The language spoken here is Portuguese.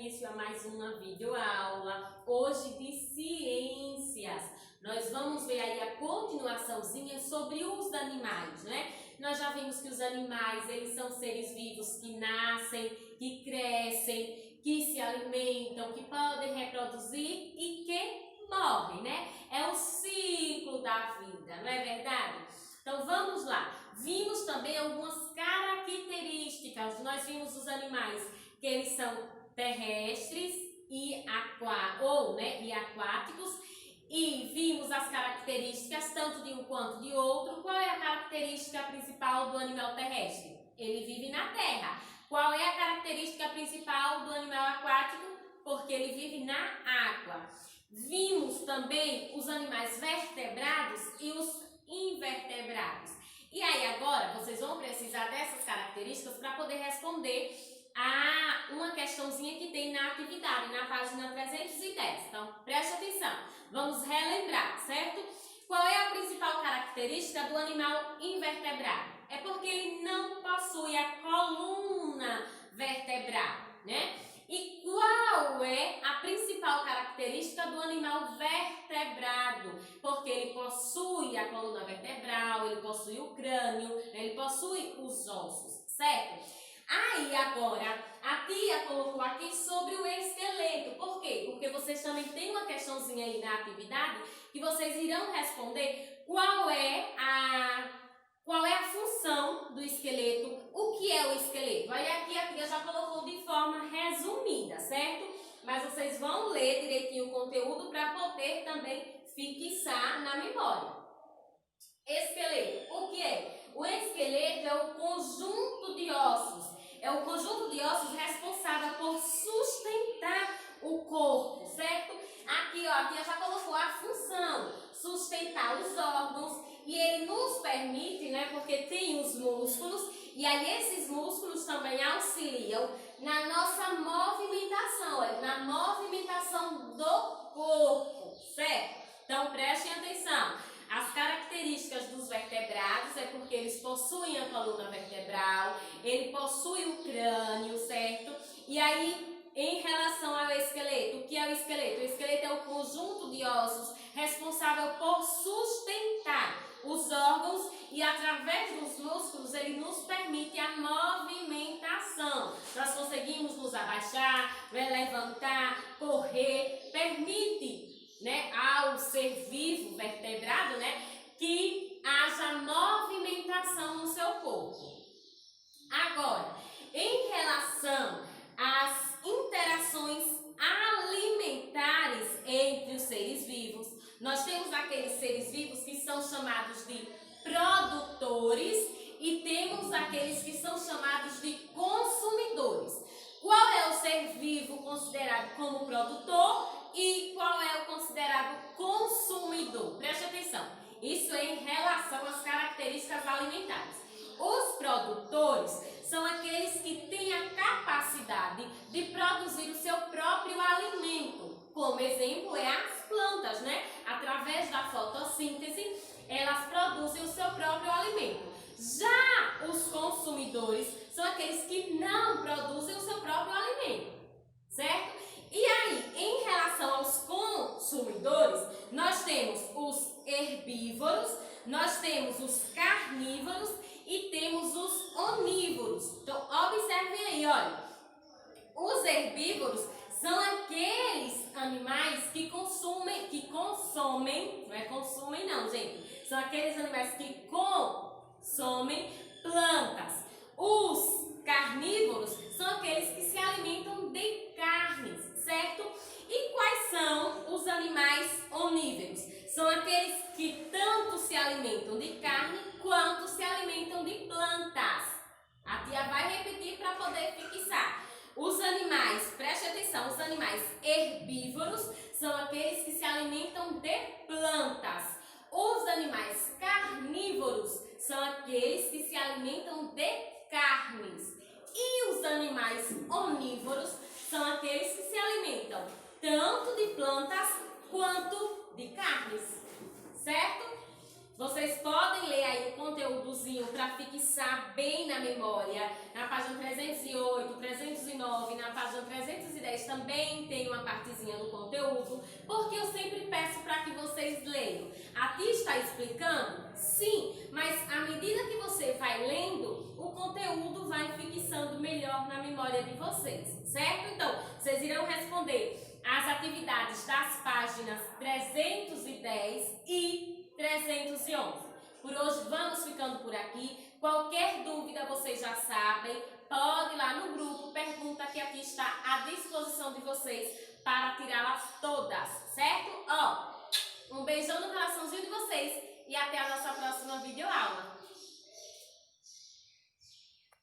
início a mais uma videoaula, hoje de ciências. Nós vamos ver aí a continuaçãozinha sobre os animais, né? Nós já vimos que os animais, eles são seres vivos que nascem, que crescem, que se alimentam, que podem reproduzir e que morrem, né? É o ciclo da vida, não é verdade? Então vamos lá. Vimos também algumas características. Nós vimos os animais que eles são terrestres e aquáticos, e vimos as características tanto de um quanto de outro. Qual é a característica principal do animal terrestre? Ele vive na terra. Qual é a característica principal do animal aquático? Porque ele vive na água. Vimos também os animais vertebrados e os invertebrados. E aí agora vocês vão precisar dessas características para poder responder a uma questãozinha que tem na atividade, na página 310. Então, preste atenção. Vamos relembrar, certo? Qual é a principal característica do animal invertebrado? É porque ele não possui a coluna vertebral, né? E qual é a principal característica do animal vertebrado? Porque ele possui a coluna vertebral, ele possui o crânio, ele possui os ossos, certo? Aí agora, a tia colocou aqui sobre o esqueleto. Por quê? Porque vocês também têm uma questãozinha aí na atividade que vocês irão responder qual é a função do esqueleto, o que é o esqueleto. Aí aqui a tia já colocou de forma resumida, certo? Mas vocês vão ler direitinho o conteúdo para poder também fixar na memória. Esqueleto, o que é? O esqueleto é o conjunto de ossos. É o conjunto de ossos responsável por sustentar o corpo, certo? Aqui, ó, a tia já colocou a função, sustentar os órgãos, e ele nos permite, né, porque tem os músculos, e aí esses músculos também auxiliam na nossa movimentação, na movimentação do corpo, certo? Então, prestem atenção. As características dos vertebrados é porque eles possuem a coluna vertebral, ele possui o crânio, certo? E aí, em relação ao esqueleto, o que é o esqueleto? O esqueleto é o conjunto de ossos responsável por sustentar os órgãos e através dos músculos ele nos permite a movimentação. Nós conseguimos nos abaixar, levantar, correr, permite, né, ao ser vivo, vertebrado, né, que haja movimentação no seu corpo. Agora, em relação às interações alimentares entre os seres vivos, nós temos aqueles seres vivos que são chamados de produtores e temos aqueles que são chamados de consumidores. Qual é o ser vivo considerado como produtor e qual é o considerado consumidor? Preste atenção, isso é em relação às características alimentares. Os produtores são aqueles que têm a capacidade de produzir o seu próprio alimento. Como exemplo é as plantas, né? Através da fotossíntese, elas produzem o seu próprio alimento. Já os consumidores são aqueles que não produzem o seu próprio alimento, certo? E aí, em relação aos consumidores, nós temos os herbívoros, nós temos os carnívoros e temos os onívoros. Então, observem aí, olha. Os herbívoros são aqueles animais que consomem, não é consumem não, gente. São aqueles animais que consomem plantas. Os carnívoros são aqueles que se alimentam de carnes, certo? E quais são os animais onívoros? São aqueles que tanto se alimentam de carne quanto se alimentam de plantas. A tia vai repetir para poder fixar. Os animais, preste atenção, os animais herbívoros são aqueles que se alimentam de plantas. Os animais carnívoros são aqueles que se alimentam de carnes. E os animais onívoros são aqueles que se alimentam tanto de plantas quanto de carnes, certo? Vocês podem ler aí o conteúdozinho para fixar bem na memória, na página 308, 309, na página 310 também têm uma partezinha do conteúdo, porque eu sempre peço para que vocês leiam. Aqui está explicando? Sim, mas à medida que você vai lendo, o conteúdo vai fixando melhor na memória de vocês, certo? Então, vocês irão responder as atividades das páginas 310 e 311. Por hoje vamos ficando por aqui. Qualquer dúvida vocês já sabem, pode ir lá no grupo, pergunta que aqui está à disposição de vocês para tirá-las todas, certo? Ó, um beijão no coraçãozinho de vocês e até a nossa próxima videoaula.